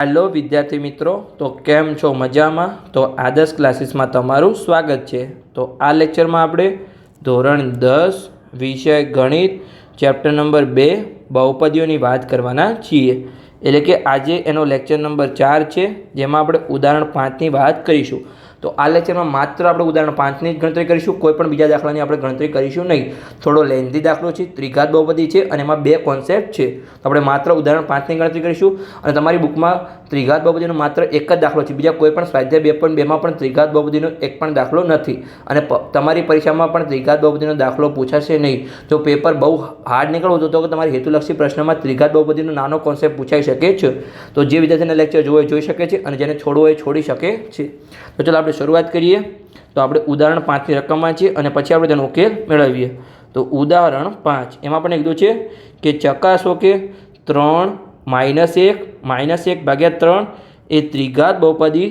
Hello વિદ્યાર્થી મિત્રો, તો કેમ છો? મજામાં? તો આદર્શ ક્લાસીસમાં તમારું સ્વાગત છે। તો આ લેક્ચરમાં આપણે ધોરણ 10 વિષય ગણિત ચેપ્ટર નંબર 2 બહુપદીઓની વાત કરવાના છીએ। એટલે કે આજે એનો લેક્ચર નંબર 4 છે, જેમાં આપણે ઉદાહરણ 5ની વાત કરીશું। તો આ લેક્ચરમાં માત્ર આપણે ઉદાહરણ 5ની જ ગણતરી કરીશું, કોઈ પણ બીજા દાખલાની આપણે ગણતરી કરીશું નહીં। થોડો લેન્ધી દાખલો છે, ત્રિઘાત બહુપદી છે અને એમાં બે કોન્સેપ્ટ છે, તો આપણે માત્ર ઉદાહરણ 5ની ગણતરી કરીશું। અને તમારી બુકમાં ત્રિઘાત બહુપદીનો માત્ર એક જ દાખલો છે, બીજા કોઈ પણ સ્વાધ્યાય 2.2માં પણ ત્રિઘાત બહુપદીનો એક પણ દાખલો નથી। અને તમારી પરીક્ષામાં પણ ત્રિઘાત બહુપદીનો દાખલો પૂછાશે નહીં। જો પેપર બહુ હાર્ડ નીકળવું તો તમારી હેતુલક્ષી પ્રશ્નમાં ત્રિઘાત બહુપદીનો નાનો કોન્સેપ્ટ પૂછાઈ શકે છે। તો જે વિદ્યાર્થીને લેક્ચર જોવો જોઈ શકે છે અને જેને છોડવો એ છોડી શકે છે। તો ચાલો આપણે શરૂઆત કરીએ। તો આપણે ઉદાહરણ 5ની રકમમાં છીએ અને પછી આપણે તેનો ઉકેલ મેળવીએ। તો ઉદાહરણ 5 એમાં પણ કીધું છે કે ચકાસો કે 3 - 1 - 1/3 એ ત્રિઘાત બહુપદી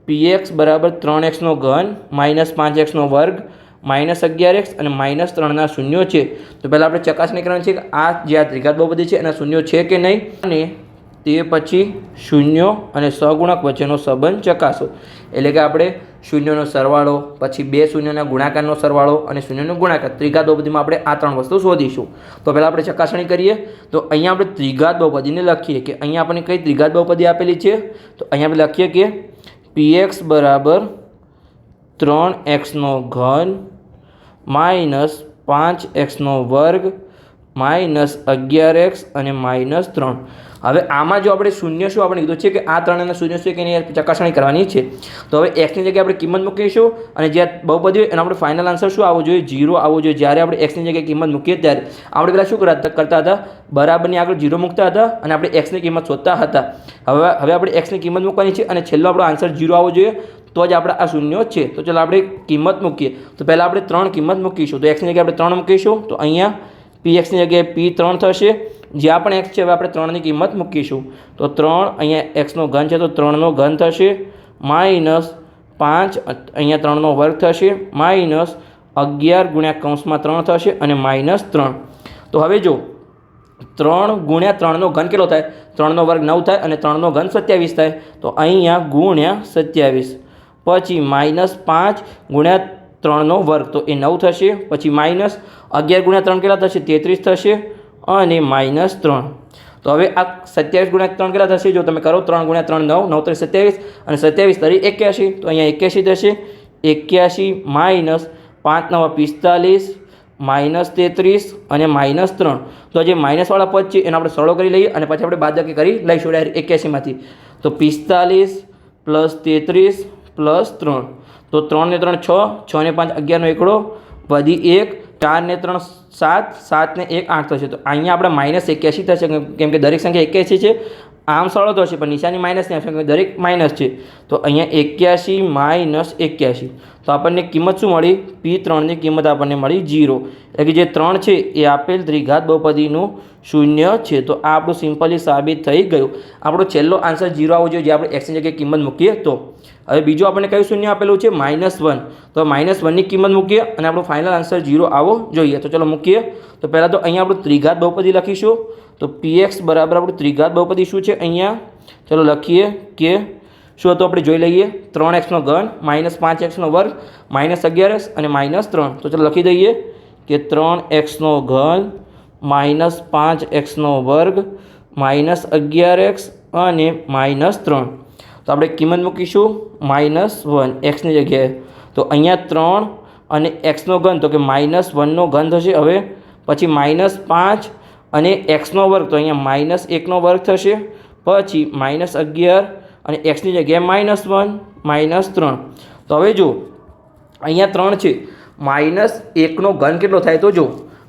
px બરાબર 3x નો ઘન -5x નો વર્ગ -11x અને -3ના શૂન્યો છે। તો પહેલાં આપણે ચકાસણી કરવાની છે કે આ જે આ ત્રિઘાત બહુપદી છે એના શૂન્યો છે કે નહીં, અને તે પછી શૂન્યો અને સહગુણક વચ્ચેનો સંબંધ ચકાસો। એટલે કે આપણે શૂન્યનો સરવાળો, પછી બે શૂન્યના ગુણાકારનો સરવાળો અને શૂન્યનો ગુણાકાર, ત્રિઘાત બહુપદીમાં આપણે આ ત્રણ વસ્તુ શોધીશું। તો પહેલાં આપણે ચકાસણી કરીએ। તો અહીંયા આપણે ત્રિઘાત બહુપદીને લખીએ કે અહીંયા આપણને કઈ ત્રિઘાત બહુપદી આપેલી છે। તો અહીંયા આપણે લખીએ કે px બરાબર 3x નો ઘન -5x નો વર્ગ -11x અને -3। હવે આમાં જો આપણે શૂન્ય શું આપણે કીધું છે કે આ ત્રણના શૂન્ય છે કે નહીં ચકાસણી કરવાની છે। તો હવે એક્સની જગ્યાએ આપણે કિંમત મૂકીશું અને જે બહુપદી હોય એનો આપણે ફાઇનલ આન્સર શું આવવો જોઈએ? 0 આવવો જોઈએ। જ્યારે આપણે એક્સની જગ્યાએ કિંમત મૂકીએ ત્યારે આપણે પહેલાં શું કરતા હતા? બરાબરની આગળ 0 મૂકતા હતા અને આપણે એક્સની કિંમત શોધતા હતા। હવે આપણે એક્સની કિંમત મૂકવાની છે અને છેલ્લો આપણો આન્સર 0 આવવો જોઈએ, તો જ આપણે આ શૂન્યો છે। તો ચાલો આપણે કિંમત મૂકીએ। તો પહેલાં આપણે 3 કિંમત મૂકીશું। તો એક્સની જગ્યાએ આપણે 3 મૂકીશું, તો અહીંયા pxની જગ્યાએ p3 થશે। જ્યાં પણ x છે હવે આપણે 3ની કિંમત મૂકીશું। તો 3 અહીંયા xનો ઘન છે તો 3નો ઘન થશે, -5 અહીંયા 3નો વર્ગ થશે, -11 ગુણ્યા કૌંસમાં 3 થશે અને -3। તો હવે જો 3 ગુણ્યા 3નો ઘન કેટલો થાય? 3નો વર્ગ 9 થાય અને 3નો ઘન 27 થાય। તો અહીંયા ગુણ્યા 27, પછી -5 ગુણ્યા 3નો વર્ગ, તો એ 9 થશે, પછી -11 ગુણ્યા 3 કેટલા થશે? 33 થશે અને -3। તો હવે આ 27 ગુણ્યા 3 કેટલા થશે? જો તમે કરો 3 ગુણ્યા 3 9, 9 × 27 અને 27 તરી 81, તો અહીંયા 81 થશે। 81 - 5 × 9 = 45 -33 અને -3। તો જે માઇનસવાળા પદ છે એને આપણે સરળો કરી લઈએ અને પછી આપણે બાદબાકી કરી લઈશું ડાયરેક્ટ 81માંથી। તો 45 + 33 + 3, તો 3 ને 3 6, 6 ને 5 11 નો એકડો, વધી 1, 4 ને 3 7, 7 ને 1 8 થશે। તો અહીંયા આપણે -81 થશે, કેમ કે દરેક સંખ્યા 81 છે। આમ સરળ થશે પણ નિશાની માઇનસની આવશે, કેમ કે દરેક માઇનસ છે। તો અહીંયા 81 - 81, તો આપણને કિંમત શું મળી? p3ની કિંમત આપણને મળી 0। એટલે કે જે 3 છે એ આપેલ ત્રિઘાત બહુપદીનું શૂન્ય છે। તો આ આપણું સિમ્પલી સાબિત થઈ ગયું। આપણો છેલ્લો આન્સર 0 આવવો જોઈએ, જે આપણે એક્સની જગ્યાએ કિંમત મૂકીએ તો। હવે બીજું આપણને કયું શૂન્ય આપેલું છે? -1। તો -1ની કિંમત મૂકીએ અને આપણો ફાઇનલ આન્સર 0 આવવો જોઈએ। તો ચલો મૂકીએ। તો પહેલાં તો અહીંયા આપણું ત્રિઘાત બહુપદી લખીશું। તો px બરાબર આપણું ત્રિઘાત બહુપદી શું છે? અહીંયા ચલો લખીએ કે શું હતું આપણે જોઈ લઈએ। 3x નો ઘન -5x નો વર્ગ -11x અને -3। તો ચલો લખી દઈએ કે 3x નો ઘન -5x નો વર્ગ -11x અને -3। તો આપણે કિંમત મૂકીશું -1 એક્સની જગ્યાએ। તો અહીંયા 3 અને x નો ઘન, તો કે -1નો ઘન થશે હવે, પછી -5 અને x નો વર્ગ, તો અહીંયા -1નો વર્ગ થશે, પછી -11 અને xની જગ્યાએ -1 -3। તો હવે જો અહીંયા 3 છે, -1નો ઘન કેટલો થાય? તો જો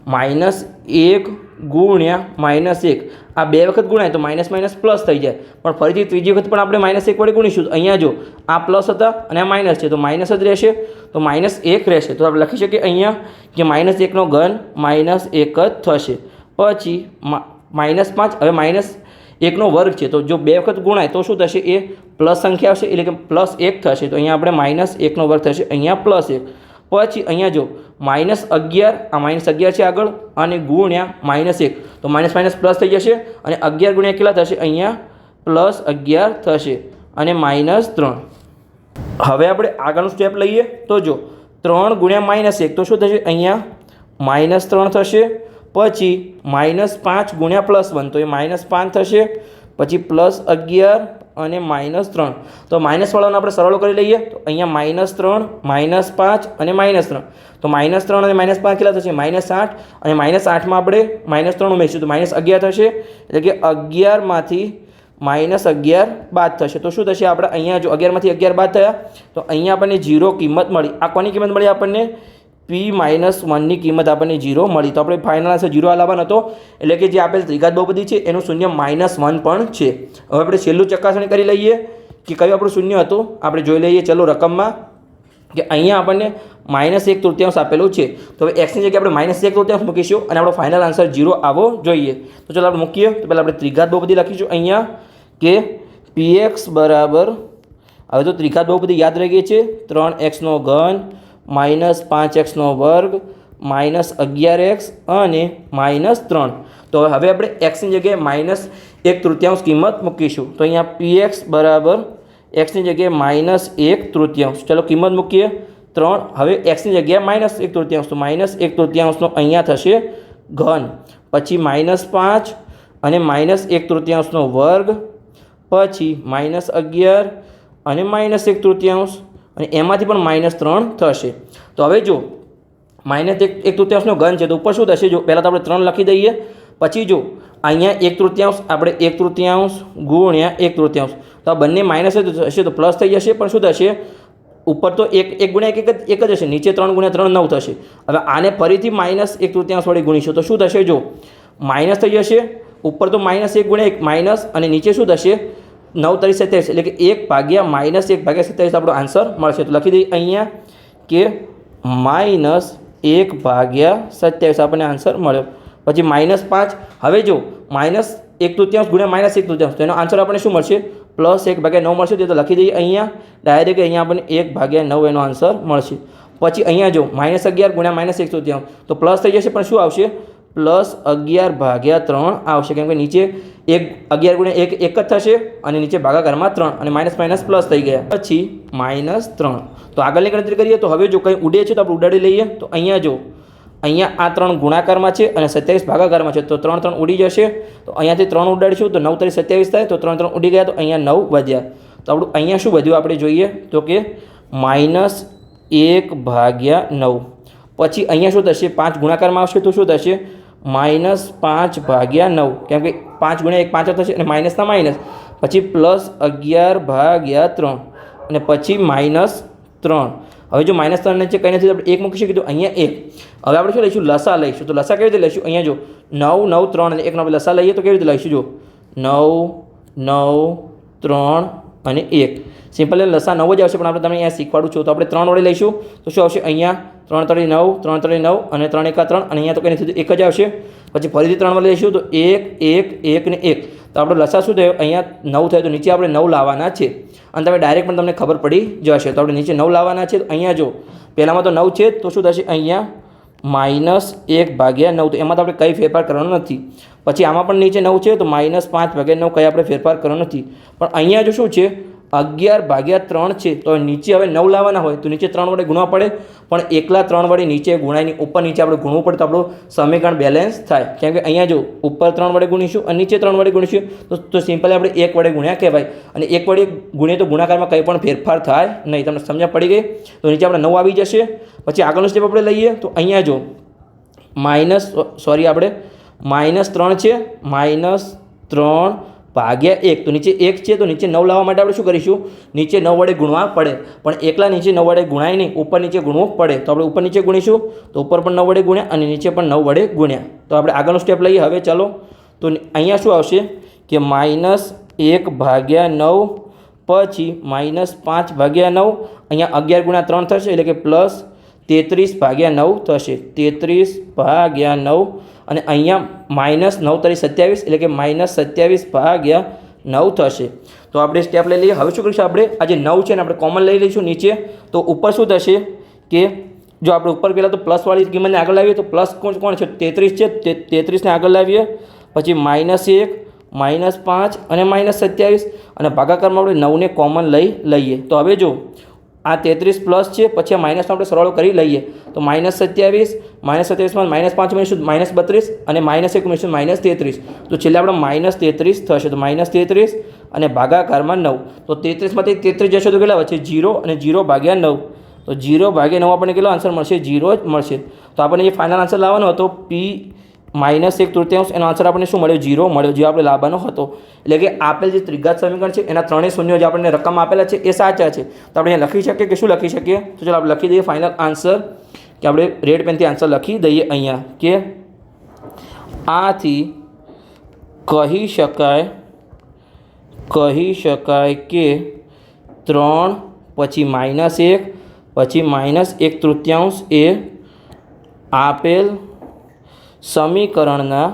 -1 ગુણ્યા -1, આ બે વખત ગુણાય તો માઇનસ પ્લસ થઈ જાય, પણ ફરીથી ત્રીજી વખત પણ આપણે -1 વડે ગુણીશું। તો અહીંયા જો આ પ્લસ હતા અને આ માઇનસ છે, તો માઇનસ જ રહેશે, તો -1 રહેશે। તો આપણે લખી શકીએ અહીંયા કે -1નો ઘન -1 જ થશે, પછી -5, હવે -1નો વર્ગ છે, તો જો બે વખત ગુણાય તો શું થશે? એ પ્લસ સંખ્યા આવશે, એટલે કે +1 થશે। તો અહીંયા આપણે -1નો વર્ગ થશે, અહીંયા +1, પછી અહીંયા જો -11, આ -11 છે આગળ, અને ગુણ્યા -1, તો માઇનસ પ્લસ થઈ જશે અને 11 ગુણ્યા કેટલા થશે? અહીંયા +11 થશે અને -3. હવે આપણે આગળનું સ્ટેપ લઈએ તો જો 3 × -1 તો શું થશે? અહીંયા -3 થશે. પછી -5 × +1 તો એ -5 થશે. પછી +11 અને -3. તો માઇનસવાળાને આપણે સરળ કરી લઈએ તો અહીંયા -3 -5 અને -3. તો -3 અને -5 કેટલા થશે? -8 અને -8માં આપણે -3 ઉમેરીશું તો -11 થશે. એટલે કે 11 માંથી -11 બાદ થશે તો શું થશે? આપણે અહીંયા જો 11 માંથી 11 બાદ થયા તો અહીંયા આપણને 0 કિંમત મળી. આ કોની કિંમત મળી આપણને? p-1 ની કિંમત આપણને 0 મળી. તો આપણે ફાઇનલ આન્સર 0 લાવવાનો હતો. એટલે કે જે આપેલ ત્રિઘાત બહુપદી છે એનું શૂન્ય -1 પણ છે. હવે આપણે છેલ્લું ચકાસણી કરી લઈએ કે કયું આપણું શૂન્ય હતું. આપણે જોઈ લઈએ ચલો રકમમાં કે અહીંયા આપણને -1/3 આપેલું છે. તો હવે x ની જગ્યાએ આપણે -1/3 મૂકીશું અને આપણો ફાઇનલ આન્સર 0 આવવો જોઈએ. તો ચલો આપણે મૂકીએ. તો પહેલાં આપણે ત્રિઘાત બહુપદી લખીશું અહીંયા કે px બરાબર, હવે તો ત્રિઘાત બહુપદી યાદ રહી ગઈ છે, 3x3 -5x² -11x અને -3. તો હવે આપણે x ની જગ્યાએ -1/3 કિંમત મૂકીશું. તો અહીંયા px બરાબર x ની જગ્યાએ -1/3. ચાલો કિંમત મૂકીએ 3. હવે x ની જગ્યાએ -1/3 તો -1/3 અહીંયા થશે ઘન. પછી -5 અને -1/3 પછી -11 અને -1/3 અને એમાંથી પણ -3 થશે. તો હવે જો -1/3 ઘન છે તો ઉપર શું થશે? જો પહેલાં તો આપણે 3 લખી દઈએ. પછી જો અહીંયા 1/3 આપણે 1/3 ગુણ્યા 1/3 તો આ બંને માઇનસ હશે તો પ્લસ થઈ જશે. પણ શું થશે? ઉપર તો 1 ગુણ્યા 1 જ હશે, નીચે 3 × 3 9 થશે. હવે આને ફરીથી -1/3 વડે ગુણીશું તો શું થશે? જો માઇનસ થઈ જશે. ઉપર તો -1 × 1 અને નીચે શું થશે? 9 × 27 એટલે કે 1/-1/27 આપણો આન્સર મળશે. તો લખી દઈએ અહીંયા કે -1/27 આપણને આન્સર મળ્યો. પછી -5. હવે જો -1/3 ગુણ્યા -1/3 તો એનો આન્સર આપણને શું મળશે? +1/9 મળશે. તો લખી દઈએ અહીંયા ડાયરેક્ટ અહીંયા આપણને 1/9 એનો આન્સર મળશે. પછી અહીંયા જો -11 ગુણ્યા -1/3 તો પ્લસ થઈ જશે પણ શું આવશે? +11/3 આવશે. કેમ કે નીચે 11 ગુણ્યા 1 1 જ થશે અને નીચે ભાગાકારમાં 3 અને માઇનસ પ્લસ થઈ ગયા. પછી -3. તો આગળની ગણતરી કરીએ તો હવે જો કંઈ ઉડે છે તો આપણે ઉડાડી લઈએ. તો અહીંયા જો અહીંયા આ 3 ગુણાકારમાં છે અને 27 ભાગાકારમાં છે તો 3 ઉડી જશે. તો અહીંયાથી 3 ઉડાડીશું તો 9 × 27 થાય. તો 3 ઉડી ગયા તો અહીંયા 9 વધ્યા. તો આપણું અહીંયા શું વધ્યું આપણે જોઈએ તો કે -1/9. પછી અહીંયા શું થશે? 5 ગુણાકારમાં આવશે તો શું થશે? -5/9. કેમ કે 5 ગુણ્યા 1 5 થશે અને માઇનસના માઇનસ. પછી +11/3 અને પછી -3. હવે જો -3 નીચે કંઈ નથી તો આપણે 1 મૂકી શકીએ તો અહીંયા 1. હવે આપણે શું લઈશું? લસા લઈશું. તો લસા કેવી રીતે લઈશું? અહીંયા જો 9 9 3 અને 1 નો લસા લઈએ તો કેવી રીતે લઈશું? જો 9 9 3 અને 1. સિમ્પલ લસા 9 જ આવશે પણ આપણે તમને અહીંયા શીખવાડું છું. તો આપણે 3 વડે લઈશું તો શું આવશે? અહીંયા 3 × 3 9 3 × 3 9 અને 3 × 1 3 અને અહીંયા તો કંઈ નથી તો 1 જ આવશે. પછી ફરીથી 3 વડે લઈશું તો 1 1 1 ને 1. તો આપણો લસા શું થયો? અહીંયા 9 થયો. તો નીચે આપણે 9 લાવવાના છે અને તમે ડાયરેક્ટ પણ તમને ખબર પડી જશે. તો આપણે નીચે 9 લાવવાના છે. તો અહીંયા જો પહેલાંમાં તો 9 છે તો શું થશે? અહીંયા -1/9. તો એમાં તો આપણે કંઈ ફેરફાર કરવાનો નથી. પછી આમાં પણ નીચે 9 છે તો -5/9 કંઈ આપણે ફેરફાર કરવાનો નથી. પણ અહીંયા જો શું છે? 11/3 છે. તો નીચે હવે 9 લાવવાના હોય તો નીચે 3 વડે ગુણવા પડે. પણ એકલા 3 વડે નીચે ગુણાયની ઉપર નીચે આપણે ગુણવું પડે તો આપણું સમીકરણ બેલેન્સ થાય. કેમ કે અહીંયા જો ઉપર 3 વડે ગુણીશું અને નીચે 3 વડે ગુણીશું તો સિમ્પલી આપણે 1 વડે ગુણ્યા કહેવાય. અને 1 વડે ગુણીએ તો ગુણાકારમાં કંઈ પણ ફેરફાર થાય નહીં. તમને સમજણ પડી ગઈ? તો નીચે આપણે 9 આવી જશે. પછી આગળનું સ્ટેપ આપણે લઈએ તો અહીંયા જો આપણે -3 છે. -3/1 તો નીચે 1 છે તો નીચે 9 લાવવા માટે આપણે શું કરીશું? નીચે 9 વડે ગુણવા પડે. પણ એકલા નીચે 9 વડે ગુણાય નહીં, ઉપર નીચે ગુણવું પડે. તો આપણે ઉપર નીચે ગુણીશું તો ઉપર પણ 9 વડે ગુણ્યા અને નીચે પણ 9 વડે ગુણ્યા. તો આપણે આગળનું સ્ટેપ લઈએ હવે ચાલો. તો અહીંયા શું આવશે કે -1/9 પછી -5/9 અહીંયા 11 × 3 થશે એટલે કે +33/9 થશે. 33/9 અને અહીંયા -9 × 27 એટલે કે -27/9 થશે. તો આપણે સ્ટેપ લઈ લઈએ. હવે શું કરીશું? આપણે આ જે 9 છે ને આપણે કોમન લઈ લઈશું નીચે. તો ઉપર શું થશે કે જો આપણે ઉપર પહેલાં તો પ્લસવાળી કિંમતને આગળ લાવીએ તો પ્લસ કોણ છે? 33 છે. 33ને આગળ લાવીએ. પછી -1 -5 અને -27 અને ભાગાકારમાં આપણે 9ને કોમન લઈએ તો હવે જો આ 33 પ્લસ છે, પછી આ માઇનસનો આપણે સરવાળો કરી લઈએ તો -27 માં -5 ઉમેરીશું -32 અને -1 ઉમેરીશું -33 તો છેલ્લે આપણે -33 થશે. તો -33 અને ભાગાકારમાં 9 તો 33માંથી 33 જશે તો કેટલા વચ્ચે 0 અને 0 ભાગ્યા 9 તો 0 ભાગ્યા 9 આપણને કેટલો આન્સર મળશે? 0 જ મળશે. તો આપણને જે ફાઇનલ આન્સર લાવવાનો હતો P -1/3 એનો આન્સર આપણને શું મળ્યો? 0 મળ્યો, જે આપણે લાવવાનો હતો. એટલે કે આપેલ જે ત્રિઘાત સમીકરણ છે એના ત્રણેય શૂન્યો જે આપણને રકમ આપેલા છે એ સાચા છે. તો આપણે અહીંયા લખી શકીએ કે શું લખી શકીએ? તો ચાલો આપણે લખી દઈએ ફાઇનલ આન્સર, કે આપણે રેડ પેનથી આન્સર લખી દઈએ અહીંયા કે આથી કહી શકાય કે 3 પછી -1 પછી -1/3 એ આપેલ સમીકરણના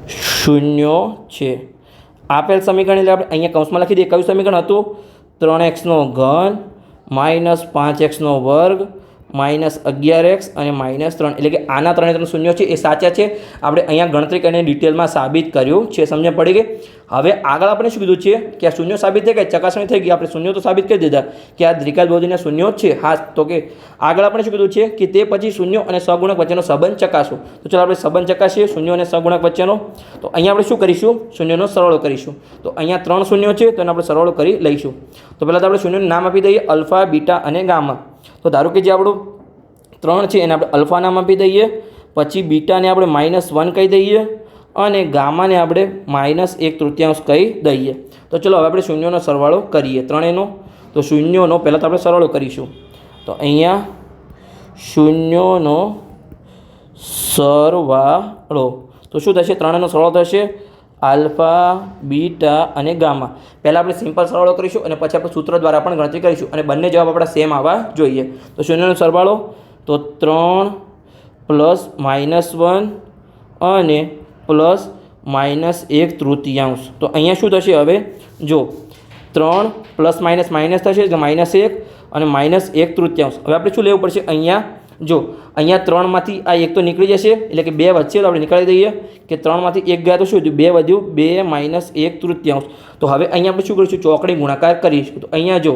શૂન્યો છે. આપેલ સમીકરણ એટલે આપણે અહીંયા કૌંસમાં લખી દઈએ કયું સમીકરણ હતું? 3x² -5x² -11x અને -3 એટલે કે આના ત્રણે શૂન્યો છે એ સાચા છે. આપણે અહીંયા ગણતરી કરીને ડિટેલમાં સાબિત કર્યું છે. સમજ પડી ગઈ? હવે આગળ આપણે શું કીધું છે કે આ શૂન્યો સાબિત થઈ ગયા, ચકાસણી થઈ ગઈ, આપણે શૂન્યો તો સાબિત કરી દીધા કે આ દ્વિઘાત બહુપદીના શૂન્યો છે. હા, તો કે આગળ આપણે શું કીધું છે કે તે પછી શૂન્યો અને સહગુણક વચ્ચેનો સંબંધ ચકાસો. તો ચાલો આપણે સંબંધ ચકાસીએ શૂન્યો અને સહગુણક વચ્ચેનો. તો અહીંયા આપણે શું કરીશું? શૂન્યનો સરવાળો કરીશું. તો અહીંયા 3 શૂન્યો છે તો એને આપણે સરવાળો કરી લઈશું. તો પહેલાં તો આપણે શૂન્યોનું નામ આપી દઈએ અલ્ફા, બીટા અને ગામા. તો ધારો કે જે આપણું 3 છે એને આપણે અલ્ફા નામ આપી દઈએ, પછી બીટાને આપણે -1 કહી દઈએ અને ગામાને આપણે -1/3 કહી દઈએ. તો ચલો હવે આપણે શૂન્યોનો સરવાળો કરીએ ત્રણેયનો. તો શૂન્યોનો પહેલાં તો આપણે સરવાળો કરીશું. તો અહીંયા શૂન્યોનો સરવાળો તો શું થશે? ત્રણેયનો સરવાળો થશે આલ્ફા, બીટા અને ગામા. પહેલાં આપણે સિમ્પલ સરવાળો કરીશું અને પછી આપણે સૂત્ર દ્વારા પણ ગણતરી કરીશું અને બંને જવાબ આપણા સેમ આવવા જોઈએ. તો શૂન્યનો સરવાળો તો 3 + -1 અને +-1/3. તો અહીંયા શું થશે? હવે જો 3 ± માઇનસ થશે કે -1 અને -1/3. હવે આપણે શું લેવું પડશે? અહીંયા જો અહીંયા 3માંથી આ 1 તો નીકળી જશે એટલે કે 2 વચ્ચે તો આપણે નીકાળી દઈએ કે 3માંથી 1 ગયા તો શું થયું? 2 વધ્યું, 2 -1/3. તો હવે અહીંયા આપણે શું કરીશું? ચોકડી ગુણાકાર કરીશું. તો અહીંયા જો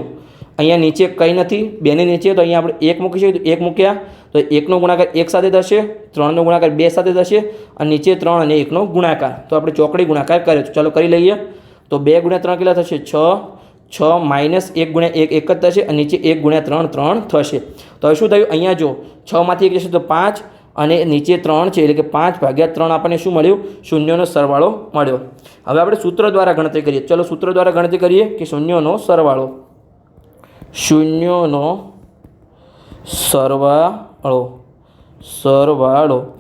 અહીંયા નીચે કંઈ નથી, 2ની નીચે, તો અહીંયા આપણે 1 મૂકીશું. તો 1 મૂક્યા તો 1નો ગુણાકાર 1 સાથે થશે, 3નો ગુણાકાર 2 સાથે થશે અને નીચે 3 અને 1નો ગુણાકાર. તો આપણે ચોકડી ગુણાકાર કરીએ. તો ચાલો કરી લઈએ. તો 2 × 3 કેટલા થશે? 6 -1 × 1 1 જ થશે અને નીચે 1 × 3 3 થશે. તો હવે શું થયું? અહીંયા જો 6માંથી 1 જશે તો 5 અને નીચે 3 છે એટલે કે 5/3 આપણને શું મળ્યું? શૂન્યોનો સરવાળો મળ્યો. હવે આપણે સૂત્ર દ્વારા ગણતરી કરીએ. ચલો સૂત્ર દ્વારા ગણતરી કરીએ કે શૂન્યોનો સરવાળો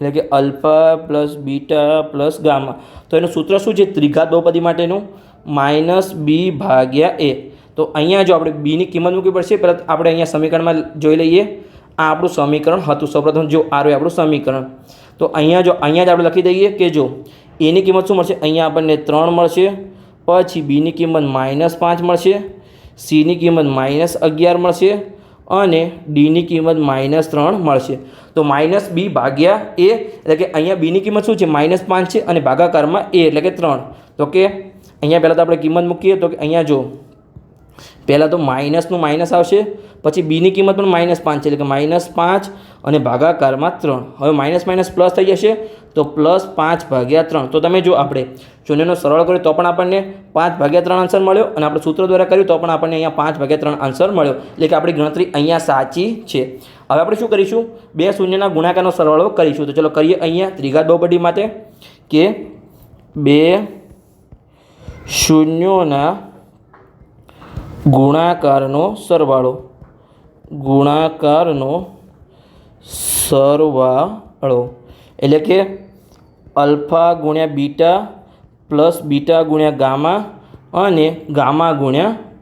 એટલે કે અલ્ફા + બીટા + ગામા. તો એનું સૂત્ર શું છે ત્રિઘાત બહુપદી માટેનું? -b/a. તો અહીંયા જો આપણે બીની કિંમત મૂકવી પડશે. પહેલાં આપણે અહીંયા સમીકરણમાં જોઈ લઈએ. આ આપણું સમીકરણ હતું. સૌપ્રથમ જો આ રહ્યું આપણું સમીકરણ. તો અહીંયા જ આપણે લખી દઈએ કે જો એની કિંમત શું મળશે? અહીંયા આપણને 3 મળશે, પછી બીની કિંમત -5 મળશે, સીની કિંમત -11 મળશે અને ડીની કિંમત -3 મળશે. તો -b/a એટલે કે અહીંયા બીની કિંમત શું છે? -5 છે અને ભાગાકારમાં a એટલે કે 3. તો કે અહીંયા પહેલાં તો આપણે કિંમત મૂકીએ. તો કે અહીંયા જો પહેલાં તો માઇનસનું માઇનસ આવશે, પછી બીની કિંમત પણ -5 છે એટલે કે -5 અને ભાગાકારમાં 3. હવે માઇનસ પ્લસ થઈ જશે તો +5/3. તો તમે જો આપણે શૂન્યનો સરળ કર્યો તો પણ આપણને 5/3 આન્સર મળ્યો અને આપણે સૂત્ર દ્વારા કર્યું તો પણ આપણને અહીંયા 5/3 આન્સર મળ્યો. એટલે કે આપણી ગણતરી અહીંયા સાચી છે. હવે આપણે શું કરીશું? 2 શૂન્યના ગુણાકારનો સરવાળો કરીશું. તો ચલો કરીએ. અહીંયા ત્રિઘાત બહુપદી માટે કે 2 શૂન્યોના ગુણાકારનો સરવાળો એટલે કે અલ્ફા × બીટા + બીટા × ગામા અને ગામા ×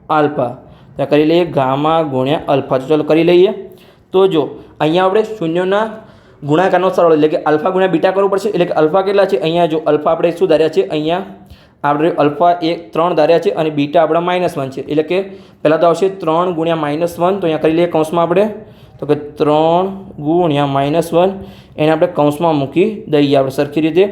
આલ્ફા. ત્યાં કરી લઈએ ગામા × આલ્ફા. તો ચાલો કરી લઈએ. તો જો અહીંયા આપણે શૂન્યોના ગુણાકારનો સરવાળો એટલે કે અલ્ફા × બીટા કરવું પડશે. એટલે કે અલ્ફા કેટલા છે? અહીંયા જો અલ્ફા આપણે શું ધાર્યા છે? અહીંયા આપણે અલ્ફા 3 ધાર્યા છે અને બીટા આપણા -1 છે. એટલે કે પહેલાં તો આવશે 3 × -1. તો અહીંયા કરી લઈએ કૌંસમાં આપણે. તો તો કે 3 ગુણ્યા -1 એને આપણે કૌંસમાં મૂકી દઈએ આપણે સરખી રીતે.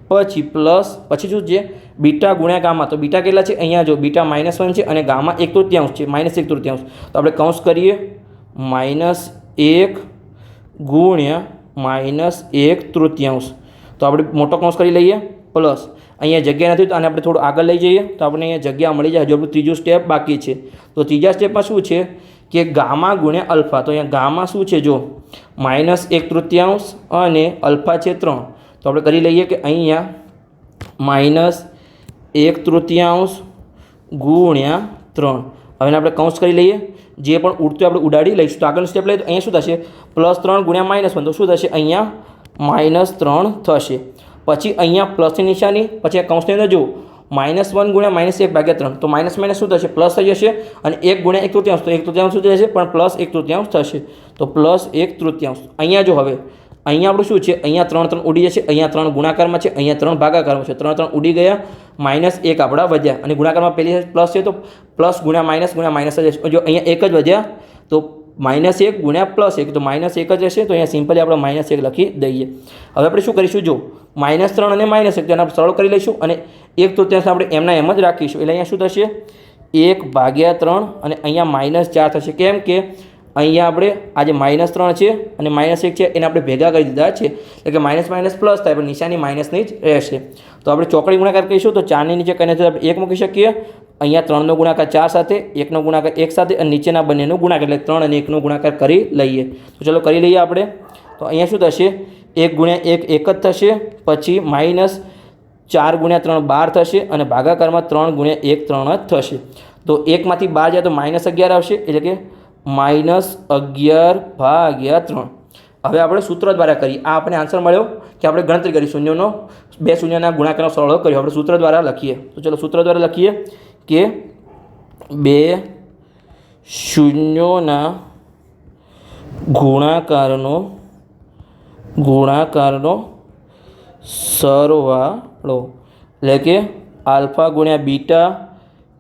પછી પ્લસ પછી શું છે બીટા ગુણ્યા ગામા. તો બીટા કેટલા છે અહીંયા જો બીટા -1 છે અને ગામા 1/3 છે -1/3. તો આપણે કૌંસ કરીએ -1 ગુણ્યા -1/3. તો આપણે મોટો કૌંસ કરી લઈએ પ્લસ અહીંયા જગ્યા નથી તો આને આપણે થોડું આગળ લઈ જઈએ તો આપણે અહીંયા જગ્યા મળી જાય. હજુ આપણું ત્રીજું સ્ટેપ બાકી છે. તો ત્રીજા સ્ટેપમાં શું છે કે ગામા ગુણ્યા અલ્ફા. તો અહીંયા ગામા શું છે જો -1/3 અને અલ્ફા છે 3. તો આપણે કરી લઈએ કે અહીંયા -1/3 ગુણ્યા 3. હવે આપણે કૌંસ કરી લઈએ. જે પણ ઉડતું આપણે ઉડાડી લઈશું. તો આગળનું સ્ટેપ લઈએ તો અહીંયા શું થશે +3 ગુણ્યા -1. તો શું થશે અહીંયા -3 થશે. પછી અહીંયા પ્લસની નિશાની પછી આ કૌંસની અંદર જો -1 ગુણ્યા -1/3. તો માઇનસ માઇનસ શું થશે પ્લસ થઈ જશે અને 1 ગુણ્યા 1/3. તો 1/3 શું થશે પણ +1/3 થશે. તો +1/3. અહીંયા જો હવે અહીંયા આપણું શું છે અહીંયા 3 ઉડી જશે. અહીંયા 3 ગુણાકારમાં છે અહીંયા 3 ભાગાકારમાં છે. 3 ઉડી ગયા -1 આપણા વધ્યા અને ગુણાકારમાં પહેલી પ્લસ છે તો પ્લસ ગુણ્યા માઇનસ થશે. જો અહીંયા 1 જ વધ્યા તો -1 ગુણ્યા +1 તો -1 જ રહેશે. તો અહીંયા સિમ્પલી આપણે -1 લખી દઈએ. હવે આપણે શું કરીશું જો -3 અને -1 તો એના સરળ કરી લઈશું અને 1/3 આપણે એમના એમ જ રાખીશું. એટલે અહીંયા શું થશે 1/3 અને અહીંયા -4 થશે. કેમ કે અહીંયા આપણે આ જે -3 છે અને -1 છે એને આપણે ભેગા કરી દીધા છે. એટલે કે માઇનસ પ્લસ થાય પણ નિશાની માઇનસની જ રહેશે. તો આપણે ચોકડી ગુણાકાર કરીશું તો 4ની નીચે કને આપણે 1 મૂકી શકીએ. અહીંયા 3નો ગુણાકાર 4 સાથે 1નો ગુણાકાર 1 સાથે અને નીચેના બંનેનો ગુણાકાર એટલે 3 અને 1નો ગુણાકાર કરી લઈએ. તો ચલો કરી લઈએ આપણે. તો અહીંયા શું થશે 1 ગુણ્યા 1 1 જ થશે. પછી -4 ગુણ્યા 3 12 થશે અને ભાગાકારમાં 3 ગુણ્યા 1 3 જ થશે. તો 1માંથી 12 જાય તો -11 આવશે એટલે કે -11/3. હવે આપણે સૂત્ર દ્વારા કરીએ. આ આપણે આન્સર મળ્યો કે આપણે ગણતરી કરી શૂન્યનો 2 શૂન્યના ગુણાકારનો સરવાળો કર્યો. આપણે સૂત્ર દ્વારા લખીએ. તો ચલો સૂત્ર દ્વારા લખીએ કે 2 શૂન્યોના ગુણાકારનો સરવાળો એટલે કે આલ્ફા ગુણ્યા બીટા,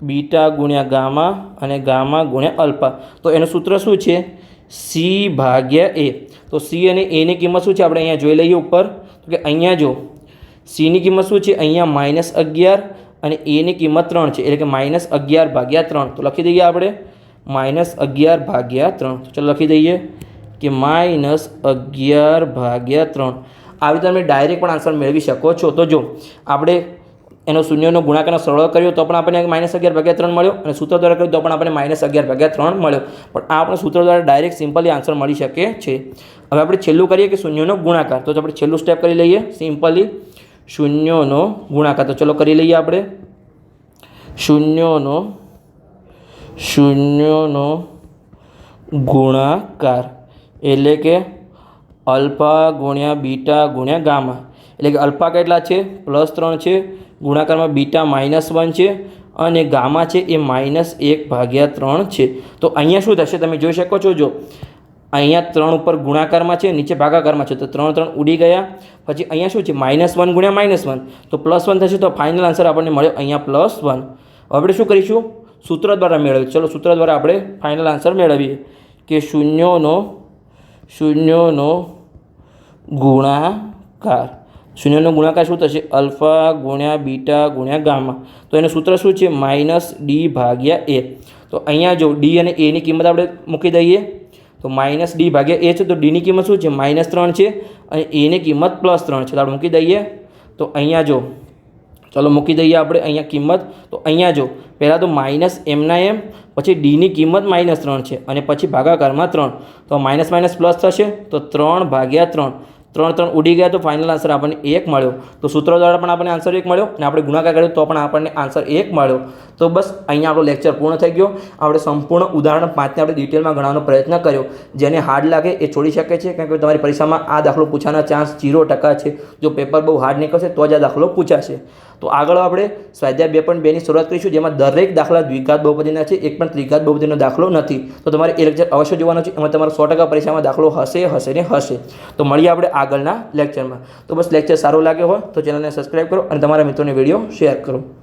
બીટા ગુણ્યા ગામા અને ગામા ગુણ્યા અલ્ફા. તો એનું સૂત્ર શું છે C/A. તો C અને Aની કિંમત શું છે આપણે અહીંયા જોઈ લઈએ ઉપર. તો કે અહીંયા જો Cની કિંમત શું છે અહીંયા -11 અને Aની કિંમત 3 છે એટલે કે -11/3. તો લખી દઈએ આપણે -11/3. તો ચલો લખી દઈએ કે -11/3. આવી રીતે તમે ડાયરેક્ટ પણ આન્સર મેળવી શકો છો. તો જો આપણે એનો શૂન્યનો ગુણાકારનો સરવાળો કર્યો તો પણ આપણને -11/3 મળ્યો અને સૂત્ર દ્વારા કર્યું તો પણ આપણને -11/3 મળ્યો. પણ આ આપણે સૂત્ર દ્વારા ડાયરેક્ટ સિમ્પલી આન્સર મળી શકે છે. હવે આપણે છેલ્લું કરીએ કે શૂન્યનો ગુણાકાર. તો આપણે છેલ્લું સ્ટેપ કરી લઈએ સિમ્પલી શૂન્યનો ગુણાકાર. તો ચલો કરી લઈએ આપણે શૂન્યનો ગુણાકાર એટલે કે અલ્ફા ગુણ્યા બીટા ગુણ્યા ગામા. એટલે કે અલ્ફા કેટલા છે +3 છે, ગુણાકારમાં બીટા -1 છે અને ગામા છે એ -1/3 છે. તો અહીંયા શું થશે તમે જોઈ શકો છો. જો અહીંયા 3 ઉપર ગુણાકારમાં છે નીચે ભાગાકારમાં છે તો 3 ઉડી ગયા. પછી અહીંયા શું છે -1 ગુણ્યા -1 તો +1 થશે. તો ફાઇનલ આન્સર આપણને મળ્યો અહીંયા +1. હવે આપણે શું કરીશું સૂત્ર દ્વારા મેળવીએ. ચલો સૂત્ર દ્વારા આપણે ફાઇનલ આન્સર મેળવીએ કે શૂન્યનો ગુણાકાર. શૂન્યનો ગુણાકાર શું થશે અલ્ફા ગુણ્યા બીટા ગુણ્યા ગામા. તો એનું સૂત્ર શું છે -D/A. તો અહીંયા જો D અને Aની કિંમત આપણે મૂકી દઈએ તો -D/A છે. તો Dની કિંમત શું છે -3 છે અને Aની કિંમત +3 છે. તો આપણે મૂકી દઈએ. તો અહીંયા જો ચલો મૂકી દઈએ આપણે અહીંયા કિંમત. તો અહીંયા જો પહેલાં તો માઇનસ એમના એમ પછી Dની કિંમત -3 છે અને પછી ભાગાકારમાં 3. તો માઇનસ પ્લસ થશે તો 3/3. 3 ઉડી ગયા તો ફાઇનલ આન્સર આપણને 1 મળ્યો. તો સૂત્ર દ્વારા પણ આપણને આન્સર 1 મળ્યો અને આપણે ગુણાકાર કર્યો તો પણ આપણને આન્સર 1 મળ્યો. તો બસ અહીંયા આપણો લેક્ચર પૂર્ણ થઈ ગયો. આપણે સંપૂર્ણ ઉદાહરણ 5ને આપણે ડિટેલમાં ગણવાનો પ્રયત્ન કર્યો. જેને હાર્ડ લાગે એ છોડી શકે છે કારણ કે તમારી પરીક્ષામાં આ દાખલો પૂછવાના ચાન્સ 0% છે. જો પેપર બહુ હાર્ડ નીકળશે તો જ આ દાખલો પૂછાશે. તો આગળ આપણે સ્વાધ્યાય 2.2ની શરૂઆત કરીશું જેમાં દરેક દાખલા દ્વિઘાત બહુપદીના છે, એક પણ ત્રિઘાત બહુપદીનો દાખલો નથી. તો તમારે એ લેક્ચર અવશ્ય જોવાનો છે. એમાં તમારો 100% પરીક્ષામાં દાખલો હશે. તો મળીએ આપણે આગળના લેક્ચરમાં. તો બસ લેક્ચર સારો લાગ્યો હોય તો ચેનલને સબસ્ક્રાઈબ કરો અને તમારા મિત્રોને વિડીયો શેર કરો.